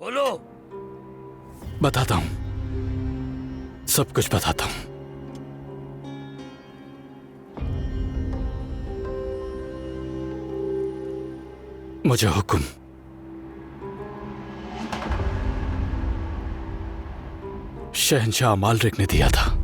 बोलो। बताता हूं, सब कुछ बताता हूं। मुझे हुक्म शहंशाह मालरिक ने दिया था।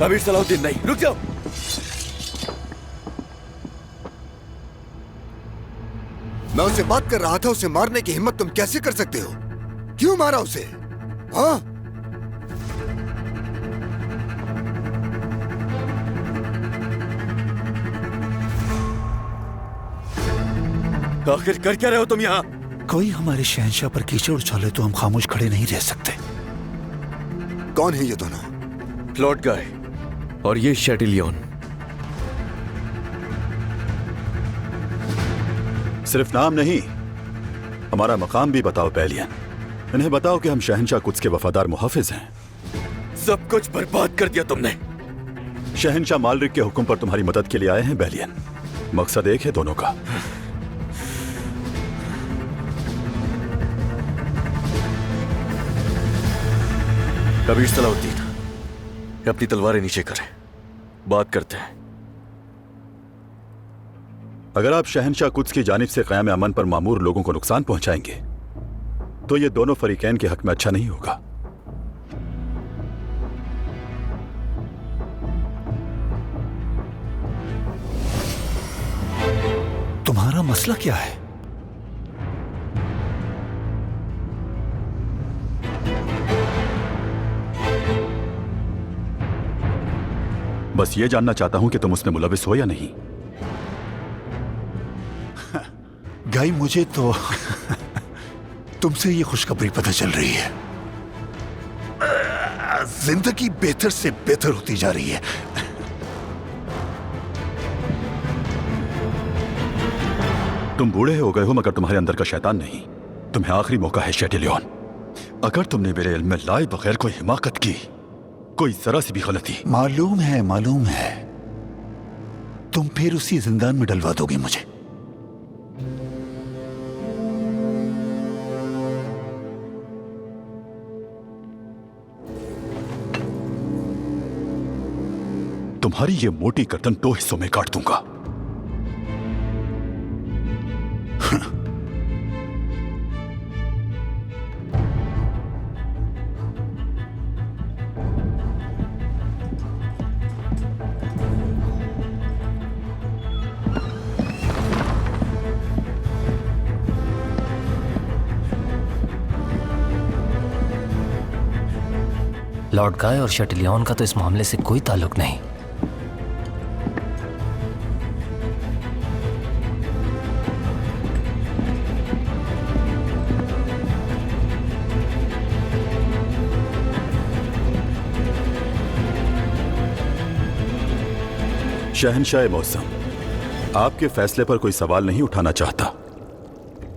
अमीर सलाउद्दीन नहीं, रुक जाओ। मैं उससे बात कर रहा था, उसे मारने की हिम्मत तुम कैसे कर सकते हो? क्यों मारा उसे? हाँ? आखिर कर क्या रहे हो तुम यहाँ? कोई हमारे शहंशाह पर कीचड़ उछाले तो हम खामोश खड़े नहीं रह सकते। कौन है ये दोनों? लॉर्ड गाय और ये शैटिलियन। सिर्फ नाम नहीं, हमारा मकाम भी बताओ बेलियन। इन्हें बताओ कि हम शहंशाह कुद्स के वफादार मुहाफिज हैं। सब कुछ बर्बाद कर दिया तुमने। शहंशाह मालरिक के हुक्म पर तुम्हारी मदद के लिए आए हैं बेलियन। मकसद एक है दोनों का। कबीर सलाउद्दीन, अपनी तलवारें नीचे करें, बात करते हैं। अगर आप शहंशाह कुद्स की जानिब से क़याम अमन पर मामूर लोगों को नुकसान पहुंचाएंगे तो ये दोनों फरीकैन के हक में अच्छा नहीं होगा। तुम्हारा मसला क्या है? बस ये जानना चाहता हूं कि तुम उसमें मुलविस हो या नहीं। गाई, मुझे तो तुमसे ये खुशखबरी पता चल रही है। जिंदगी बेहतर से बेहतर होती जा रही है। तुम बूढ़े हो गए हो मगर तुम्हारे अंदर का शैतान नहीं। तुम्हें आखिरी मौका है शैटिलियन। अगर तुमने मेरे इल्म में लाए बगैर कोई हिमाकत की, कोई जरा सी भी गलती। मालूम है तुम फिर उसी जिंदान में डलवा दोगे मुझे। तुम्हारी ये मोटी गर्दन 2 हिस्सों में काट दूंगा। लॉर्ड गाय और शैटिलियन का तो इस मामले से कोई ताल्लुक नहीं। शहंशाह मौसम, आपके फैसले पर कोई सवाल नहीं उठाना चाहता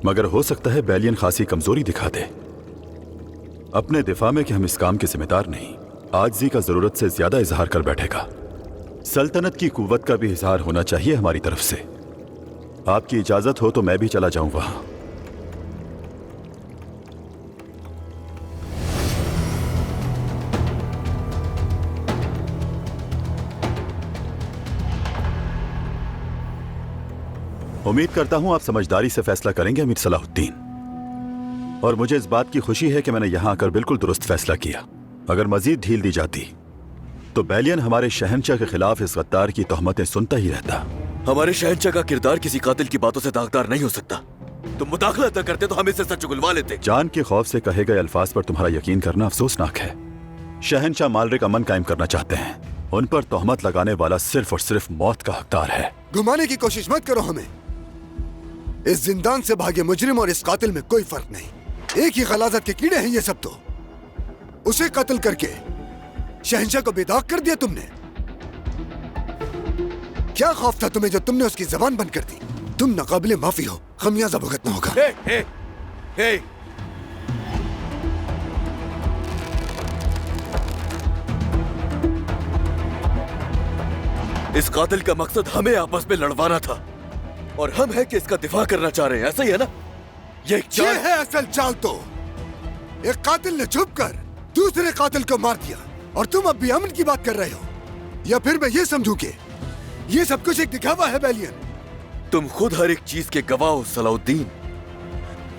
मगर हो सकता है बैलियन खासी कमजोरी दिखा दे अपने दिफा में कि हम इस काम के जिम्मेदार नहीं, आजिज़ी का जरूरत से ज्यादा इजहार कर बैठेगा। सल्तनत की कुव्वत का भी इजहार होना चाहिए हमारी तरफ से। आपकी इजाजत हो तो मैं भी चला जाऊं वहां। उम्मीद करता हूं आप समझदारी से फैसला करेंगे अमीर सलाहुद्दीन, और मुझे इस बात की खुशी है कि मैंने यहां आकर बिल्कुल दुरुस्त फैसला किया। अगर मजीद ढील दी जाती तो बैलियन हमारे शहंशाह के खिलाफ इस गद्दार की तोहमतें सुनता ही रहता। हमारे शहंशाह का किरदार किसी कातिल की बातों से दागदार नहीं हो सकता। तुम मुदाखलत न करते तो हम इसे सच उगलवा लेते। जान के खौफ से कहे गए अल्फाज पर तुम्हारा यकीन करना अफसोसनाक है। शहंशाह मालरिक अमन कायम करना चाहते हैं, उन पर तोहमत लगाने वाला सिर्फ और सिर्फ मौत का हकदार है। घुमाने की कोशिश मत करो हमें। इस जिंदान से भागे मुजरिम और इस कातिल में कोई फर्क नहीं। एक ही गलाजत के कीड़े हैं ये सब। तो उसे कत्ल करके शहंशाह को बेदाग कर दिया तुमने। क्या खौफ था तुम्हें जो तुमने उसकी जबान बंद कर दी? तुम नाकाबिले माफी हो, खमियाजा भुगतना होगा। हे। इस कातिल का मकसद हमें आपस में लड़वाना था और हम है कि इसका दिफा करना चाह रहे हैं, ऐसा ही है ना? ये है असल चाल। तो एक कातिल ने छुप कर दूसरे कातिल को मार दिया और तुम अब भी अमन की बात कर रहे हो? या फिर मैं ये समझूं कि ये सब कुछ एक दिखावा है बैलियन? तुम खुद हर एक चीज के गवाह हो सलाउद्दीन।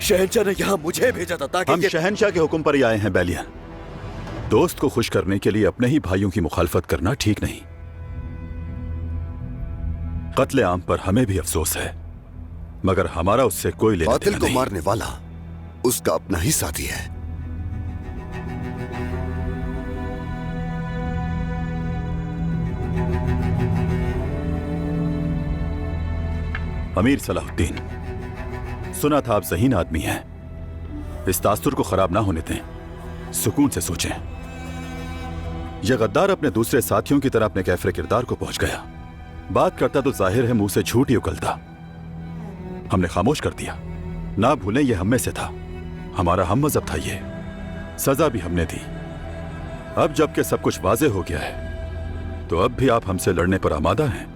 शहंशाह ने यहाँ मुझे भेजा था ताकि हम शहंशाह के हुक्म पर ही आए हैं बैलियन। दोस्त को खुश करने के लिए अपने ही भाइयों की मुखालफत करना ठीक नहीं। कत्ले आम पर हमें भी अफसोस है, मगर हमारा उससे कोई लेना देना कातिल को नहीं। मारने वाला उसका अपना ही साथी है। अमीर सलाहुद्दीन, सुना था आप ज़हीन आदमी हैं। इस तासुर को खराब ना होने दें, सुकून से सोचें। यह गद्दार अपने दूसरे साथियों की तरह अपने कैफरे किरदार को पहुंच गया। बात करता तो जाहिर है मुंह से झूठ ही उगलता। हमने खामोश कर दिया। ना भूलें ये हम में से था, हमारा हम मजहब था। ये सजा भी हमने दी। अब जबकि सब कुछ वाजे हो गया है तो अब भी आप हमसे लड़ने पर आमादा हैं।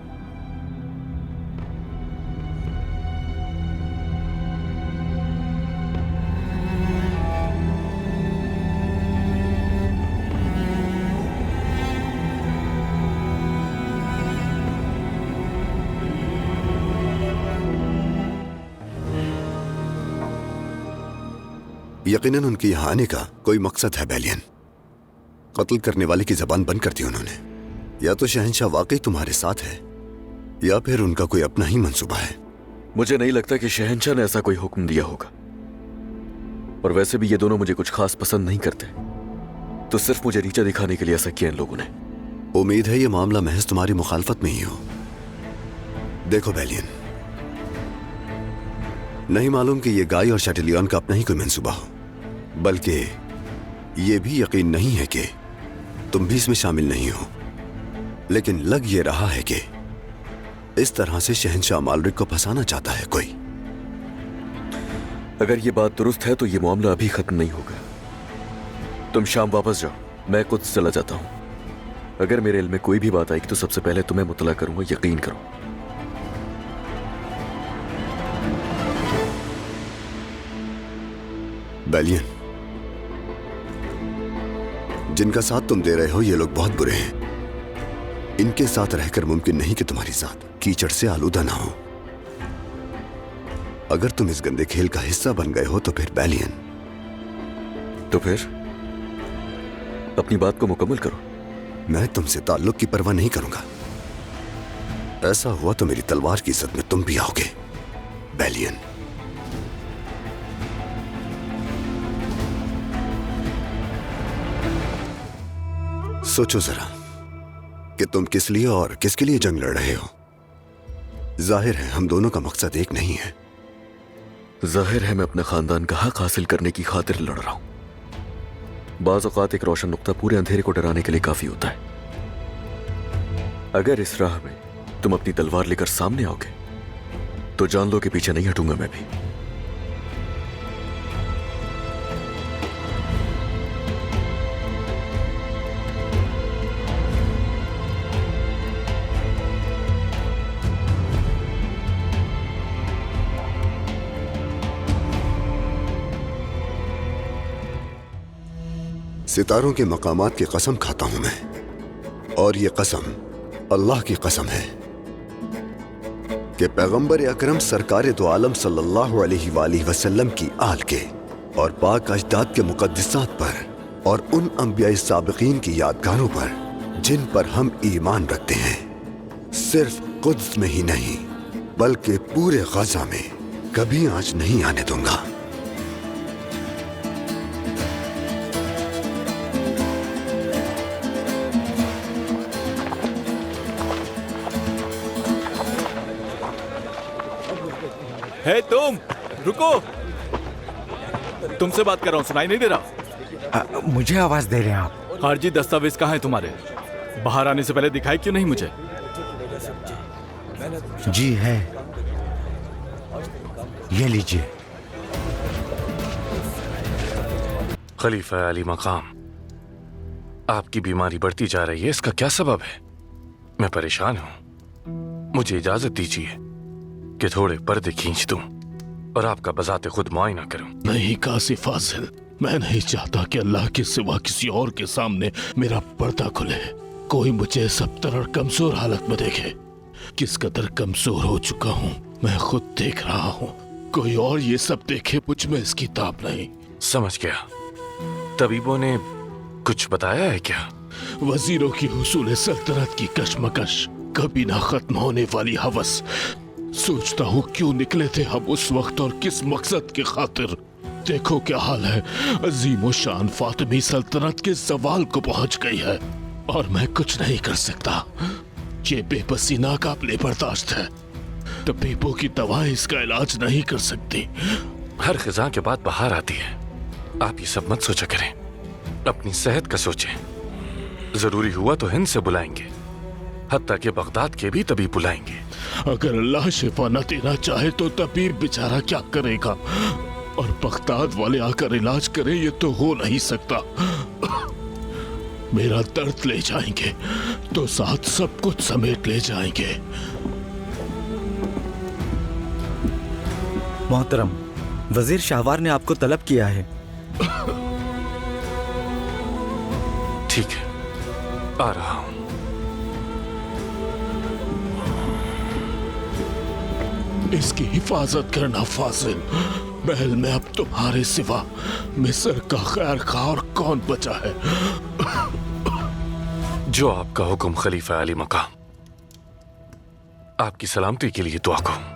यकीनन उनके यहाँ आने का कोई मकसद है बैलियन। कत्ल करने वाले की जबान बंद कर दी उन्होंने। या तो शहंशाह वाकई तुम्हारे साथ है या फिर उनका कोई अपना ही मंसूबा है। मुझे नहीं लगता कि शहंशाह ने ऐसा कोई हुक्म दिया होगा, और वैसे भी ये दोनों मुझे कुछ खास पसंद नहीं करते, तो सिर्फ मुझे नीचा दिखाने के लिए ऐसा किया इन लोगों ने। उम्मीद है ये मामला महज तुम्हारी मुखालफत में ही हो। देखो बैलियन, नहीं मालूम कि ये गाय और शैटिलियन का अपना ही कोई मंसूबा हो, बल्कि ये भी यकीन नहीं है कि तुम भी इसमें शामिल नहीं हो। लेकिन लग ये रहा है कि इस तरह से शहंशाह मालरिक को फंसाना चाहता है कोई। अगर ये बात दुरुस्त है तो ये मामला अभी खत्म नहीं होगा। तुम शाम वापस जाओ, मैं खुद चला जाता हूं। अगर मेरे इल्म में कोई भी बात आएगी तो सबसे पहले तुम्हें मुतला करूंगा, यकीन करो। बैलियन, जिनका साथ तुम दे रहे हो ये लोग बहुत बुरे हैं। इनके साथ रहकर मुमकिन नहीं कि तुम्हारी साथ कीचड़ से आलूदा ना हो। अगर तुम इस गंदे खेल का हिस्सा बन गए हो तो फिर बैलियन, तो फिर अपनी बात को मुकम्मल करो। मैं तुमसे ताल्लुक की परवाह नहीं करूंगा। ऐसा हुआ तो मेरी तलवार की इज्जत में तुम भी आओगे बैलियन। सोचो जरा कि तुम किस लिए और किसके लिए जंग लड़ रहे हो। जाहिर है हम दोनों का मकसद एक नहीं है। जाहिर है मैं अपने खानदान का हक हासिल करने की खातिर लड़ रहा हूं। बाज़ औक़ात एक रोशन नुक्ता पूरे अंधेरे को डराने के लिए काफी होता है। अगर इस राह में तुम अपनी तलवार लेकर सामने आओगे तो जान लो कि पीछे नहीं हटूंगा मैं भी। सितारों के मकामात की कसम खाता हूं मैं, और ये कसम अल्लाह की कसम है कि पैगंबर अकरम सरकार दो आलम सल्लल्लाहु अलैहि वसल्लम की आल के और पाक अजदाद के मुकद्दसात पर और उन अंबिया साबिकीन की यादगारों पर जिन पर हम ईमान रखते हैं, सिर्फ कुद्स में ही नहीं बल्कि पूरे गजा में कभी आंच नहीं आने दूंगा। हे तुम रुको, तुमसे बात कर रहा हूं, सुनाई नहीं दे रहा? मुझे आवाज दे रहे हैं आप? हार्जी, दस्तावेज कहाँ है तुम्हारे? बाहर आने से पहले दिखाई क्यों नहीं मुझे? जी है, ये लीजिए। खलीफा अली मकाम, आपकी बीमारी बढ़ती जा रही है, इसका क्या सबब है? मैं परेशान हूं। मुझे इजाजत दीजिए कि थोड़े पर्दे खींच दूं और आपका बजाते खुद मुआयना करूं। नहीं कासिफ फाजिल, मैं नहीं चाहता कि अल्लाह के सिवा किसी और के सामने मेरा पर्दा खुले। कोई मुझे सब तरह कमजोर हालत में देखे। किस कदर कमजोर हो चुका हूँ मैं खुद देख रहा हूँ। कोई और ये सब देखे, मुझ में इसकी ताब नहीं। समझ गया। तबीबों ने कुछ बताया है क्या? वजीरों की हुसूल सल्तनत की कशमकश, कभी ना खत्म होने वाली हवस। सोचता हूँ क्यों निकले थे हम उस वक्त और किस मकसद की खातिर। देखो क्या हाल है, अजीम शान फातिमी सल्तनत के जवाल को पहुंच गई है और मैं कुछ नहीं कर सकता। ये बेबसी नाकाबिले बर्दाश्त है। तबीबों की दवाएं इसका इलाज नहीं कर सकती। हर खिजा के बाद बाहर आती है। आप ये सब मत सोचा करें, अपनी सेहत का सोचें। जरूरी हुआ तो हिंद से बुलाएंगे, हत्ता के बगदाद के भी तबीब बुलाएंगे। अगर अल्लाह शिफा न देना चाहे तो तबीब बेचारा क्या करेगा? और बगदाद वाले आकर इलाज करें, ये तो हो नहीं सकता। मेरा दर्द ले जाएंगे तो साथ सब कुछ समेट ले जाएंगे। मोहतरम, वजीर शाहवार ने आपको तलब किया है। ठीक है, आ रहा हूं। इसकी हिफाजत करना फाजिल। महल में अब तुम्हारे सिवा मिस्र का खैर खा और कौन बचा है? जो आपका हुक्म खलीफा अली मकाम। आपकी सलामती के लिए दुआ करूं।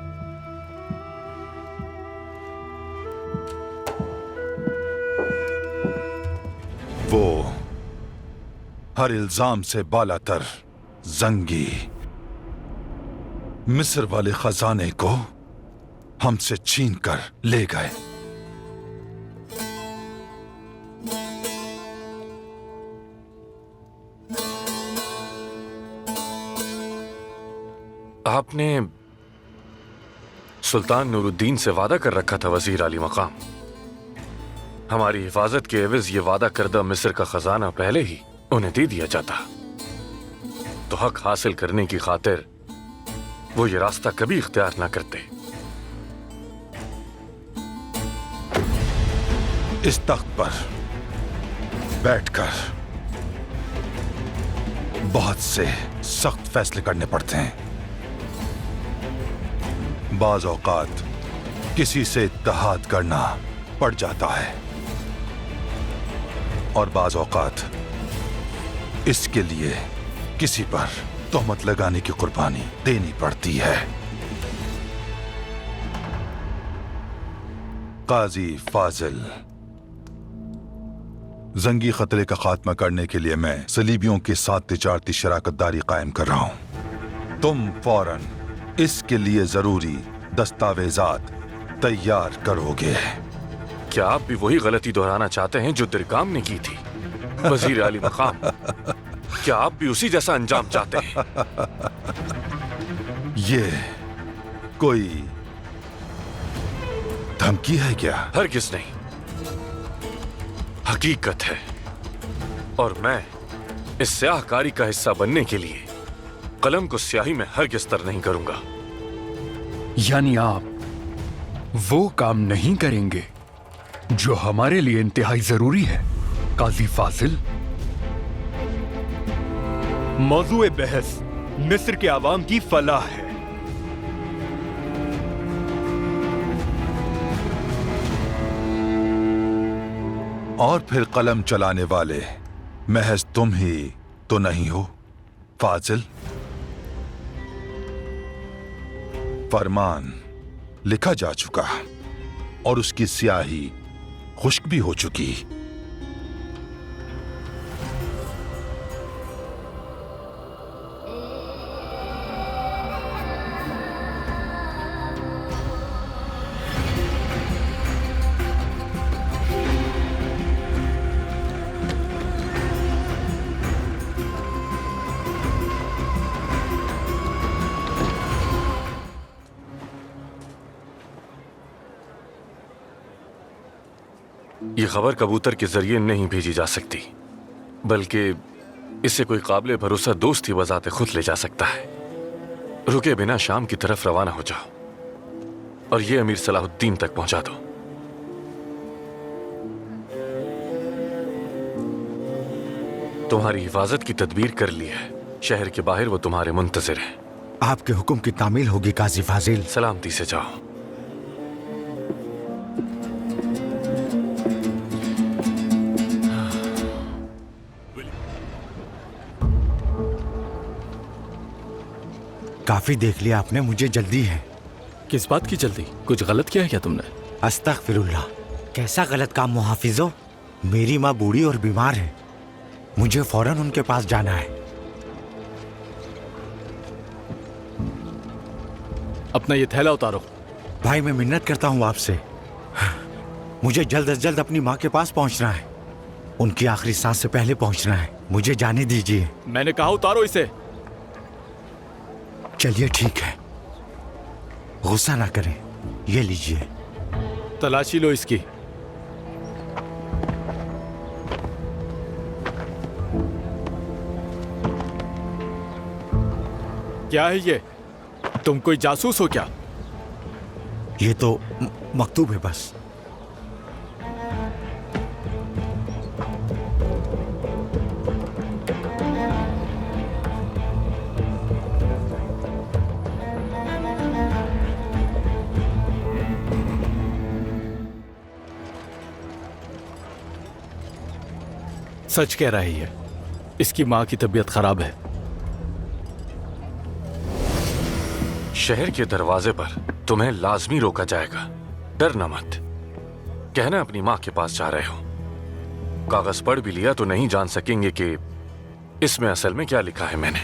वो हर इल्जाम से बालातर जंगी मिस्र वाले खजाने को हमसे छीन कर ले गए। आपने सुल्तान नूरुद्दीन से वादा कर रखा था वजीर आली मकाम। हमारी हिफाजत के एवज ये वादा करदा मिस्र का खजाना पहले ही उन्हें दे दिया जाता, तो हक हासिल करने की खातिर वो ये रास्ता कभी इख्तियार ना करते। इस तख्त पर बैठकर बहुत से सख्त फैसले करने पड़ते हैं। बाज औकात किसी से इत्तेहाद करना पड़ जाता है और बाज औकात इसके लिए किसी पर तोहमत लगाने की कुर्बानी देनी पड़ती है। काजी फाजिल, जंगी खतरे का खात्मा करने के लिए मैं सलीबियों के साथ तिजारती शराकतदारी कायम कर रहा हूं। तुम फौरन इसके लिए जरूरी दस्तावेजात तैयार करोगे। क्या आप भी वही गलती दोहराना चाहते हैं जो दिरकाम ने की थी? वजीर आली मकाम, क्या आप भी उसी जैसा अंजाम चाहते हैं? ये कोई धमकी है क्या? हरगिज़ नहीं, हकीकत है। और मैं इस स्याहकारी का हिस्सा बनने के लिए कलम को स्याही में हरगिज़ तर नहीं करूंगा। यानी आप वो काम नहीं करेंगे जो हमारे लिए इंतहाई जरूरी है? काजी फाजिल, मौजूए बहस मिस्र के आवाम की फलाह है। और फिर कलम चलाने वाले महज तुम ही तो नहीं हो फाजिल। फरमान लिखा जा चुका और उसकी स्याही खुश्क भी हो चुकी। ये खबर कबूतर के जरिए नहीं भेजी जा सकती, बल्कि इससे कोई काबिल भरोसा दोस्त ही बजाते खुद ले जा सकता है। रुके बिना शाम की तरफ रवाना हो जाओ और ये अमीर सलाहुद्दीन तक पहुंचा दो। तुम्हारी हिफाजत की तदबीर कर ली है। शहर के बाहर वो तुम्हारे मुंतजिर हैं। आपके हुक्म की तामील होगी काजी फाजिल। सलामती से जाओ। काफी देख लिया आपने, मुझे जल्दी है। किस बात की जल्दी? कुछ गलत किया है क्या तुमने? अस्तगफिरुल्लाह, कैसा गलत काम मुहाफिजो? मेरी माँ बूढ़ी और बीमार है, मुझे फौरन उनके पास जाना है। अपना ये थैला उतारो। भाई मैं मिन्नत करता हूँ आपसे, मुझे जल्द से जल्द अपनी माँ के पास पहुँचना है। उनकी आखिरी सांस से पहले पहुँचना है, मुझे जाने दीजिए। मैंने कहा उतारो इसे। चलिए ठीक है, गुस्सा ना करें, ये लीजिए। तलाशी लो इसकी। क्या है ये? तुम कोई जासूस हो क्या? ये तो मकतूब है बस। सच कह रही है, इसकी माँ की तबीयत खराब है। शहर के दरवाजे पर तुम्हें लाजमी रोका जाएगा। डरना मत। कहना अपनी माँ के पास जा रहे हो। कागज पढ़ भी लिया तो नहीं जान सकेंगे कि इसमें असल में क्या लिखा है मैंने,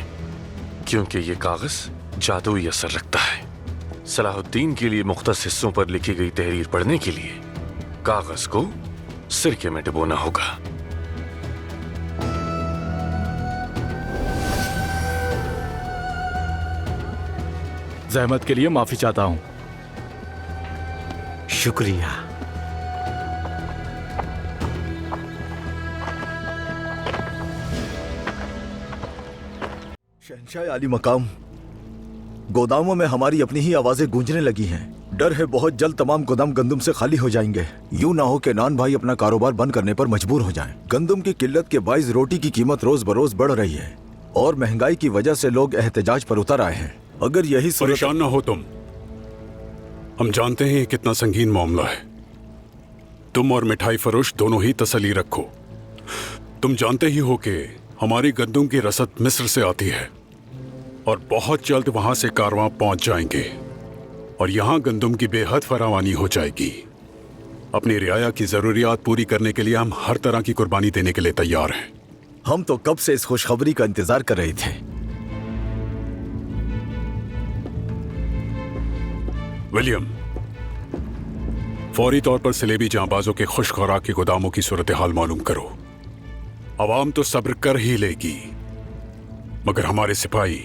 क्योंकि ये कागज जादुई असर रखता है। सलाहुद्दीन के लिए मुख्तस हिस्सों पर लिखी गई तहरीर पढ़ने के लिए कागज को सिरके में डुबोना होगा। जहमत के लिए माफी चाहता हूं। शुक्रिया। शहंशाह आली मकाम, गोदामों में हमारी अपनी ही आवाजें गूंजने लगी हैं। डर है बहुत जल्द तमाम गोदाम गंदम से खाली हो जाएंगे। यूं ना हो कि नान भाई अपना कारोबार बंद करने पर मजबूर हो जाएं। गंदम की किल्लत के बाइस रोटी की कीमत रोज बरोज बढ़ रही है और महंगाई की वजह से लोग एहतजाज पर उतर आए हैं। अगर यही परेशान ना हो तुम, हम जानते हैं कितना संगीन मामला है। तुम और मिठाई फरोश दोनों ही तसल्ली रखो। तुम जानते ही हो कि हमारी गंदम की रसद मिस्र से आती है और बहुत जल्द वहां से कारवां पहुंच जाएंगे और यहाँ गंदम की बेहद फरावानी हो जाएगी। अपनी रियाया की जरूरियात पूरी करने के लिए हम हर तरह की कुर्बानी देने के लिए तैयार हैं। हम तो कब से इस खुशखबरी का इंतजार कर रहे थे। विलियम, फौरी तौर पर सलेबी जांबाजों के खुश खुराक के गोदामों की सूरत हाल मालूम करो। अवाम तो सब्र कर ही लेगी, मगर हमारे सिपाही।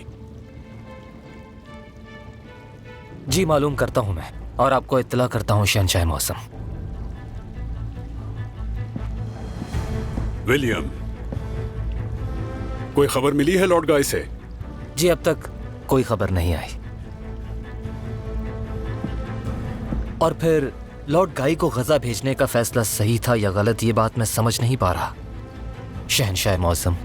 जी मालूम करता हूं मैं और आपको इत्तला करता हूं शहंशाह मौसम। विलियम, कोई खबर मिली है लॉर्ड गाय से? जी अब तक कोई खबर नहीं आई। और फिर लॉर्ड गाई को गजा भेजने का फैसला सही था या गलत, ये बात मैं समझ नहीं पा रहा। शहनशाह मौसम।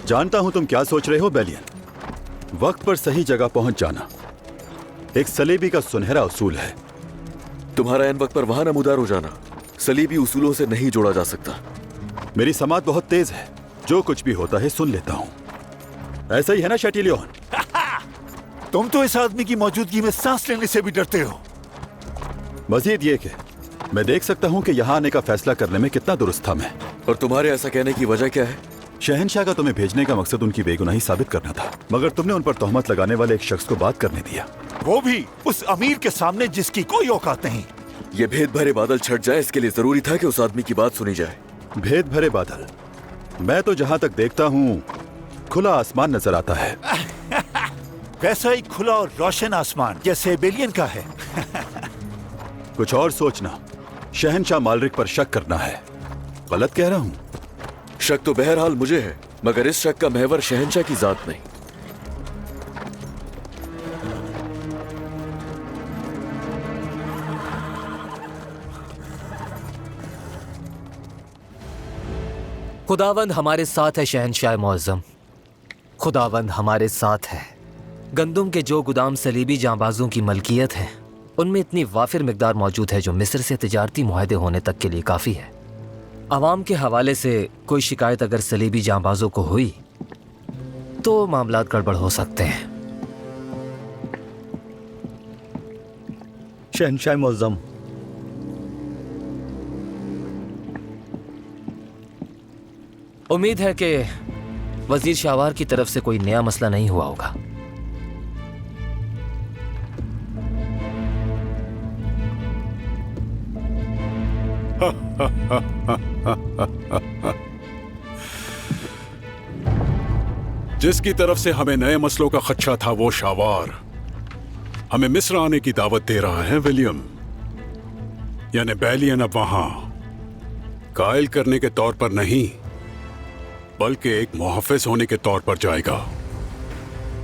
जानता हूं तुम क्या सोच रहे हो बेलियन। वक्त पर सही जगह पहुंच जाना एक सलीबी का सुनहरा उसूल है। तुम्हारा इन वक्त पर वहां नमूदार हो जाना सलीबी उसूलों से नहीं जोड़ा जा सकता। मेरी समात बहुत तेज है, जो कुछ भी होता है सुन लेता हूं। ऐसा ही है ना शैटिलियन? तुम तो इस आदमी की मौजूदगी में सांस लेने से भी डरते हो। मजीद ये कि मैं देख सकता हूं कि यहां आने का फैसला करने में कितना दुरुस्त था मैं। और तुम्हारे ऐसा कहने की वजह क्या है? शहनशाह का तुम्हें भेजने का मकसद उनकी बेगुनाही साबित करना था, मगर तुमने उन पर तोहमत लगाने वाले एक शख्स को बात करने दिया, वो भी उस अमीर के सामने जिसकी कोई औकात नहीं। ये भेद भरे बादल छट जाए, इसके लिए जरूरी था कि उस आदमी की बात सुनी जाए। भेद भरे बादल? मैं तो जहां तक देखता हूं खुला आसमान नजर आता है। वैसा ही खुला और रोशन आसमान जैसे बेलियन का है। कुछ और सोचना, शहनशाह मालरिक पर शक करना है। गलत कह रहा हूं? शक तो बहरहाल मुझे है, मगर इस शक का महवर शहनशाह की जात नहीं। खुदावंद हमारे साथ है शहनशाह मुअज़्ज़म, खुदावंद हमारे साथ है। गंदुम के जो गुदाम सलीबी जांबाजों की मलकियत है, उनमें इतनी वाफिर मिकदार मौजूद है जो मिस्र से तिजारती मुआहदे होने तक के लिए काफ़ी है। आवाम के हवाले से कोई शिकायत अगर सलीबी जांबाजों को हुई तो मामलात गड़बड़ हो सकते हैं। शहनशाह मुअज़्ज़म, उम्मीद है कि वजीर शाहवार की तरफ से कोई नया मसला नहीं हुआ होगा। जिसकी तरफ से हमें नए मसलों का खदशा था वो शाहवार हमें मिस्र आने की दावत दे रहा है विलियम। यानी बेलियन अब वहां कायल करने के तौर पर नहीं बल्कि एक मुहफ़िज़ होने के तौर पर जाएगा।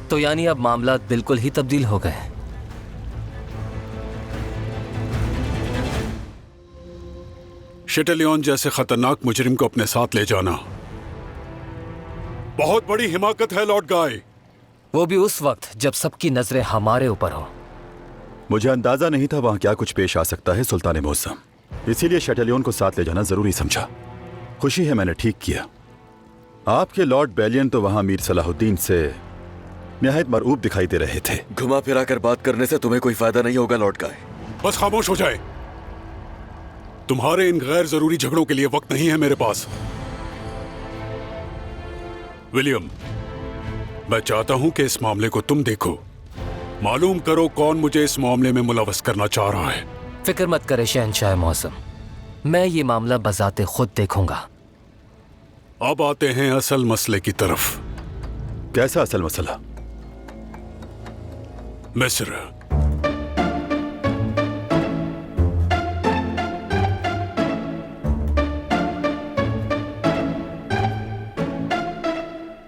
तो यानी अब मामला बिल्कुल ही तब्दील हो गए। शिटेलियन जैसे खतरनाक मुजरिम को अपने साथ ले जाना बहुत बड़ी हिमाकत है लॉर्ड गाय। वो भी उस वक्त जब सबकी नजरें हमारे ऊपर हो। मुझे अंदाजा नहीं था वहां क्या कुछ पेश आ सकता है सुल्तान मौसम, इसीलिए शैटेलियन को साथ ले जाना जरूरी समझा। खुशी है मैंने ठीक किया। आपके लॉर्ड बेलियन तो वहां मीर सलाहुद्दीन से निहायत मरऊब दिखाई दे रहे थे। घुमा फिरा कर बात करने से तुम्हें कोई फायदा नहीं होगा लॉर्ड गाय। बस खामोश हो जाए। तुम्हारे इन गैर जरूरी झगड़ों के लिए वक्त नहीं है मेरे पास। विलियम, मैं चाहता हूं कि इस मामले को तुम देखो, मालूम करो कौन मुझे इस मामले में मुलव्वस करना चाह रहा है। फिक्र मत करे शहनशाह मौसम, मैं ये मामला बजाते खुद देखूंगा। अब आते हैं असल मसले की तरफ। कैसा असल मसला? मिस्र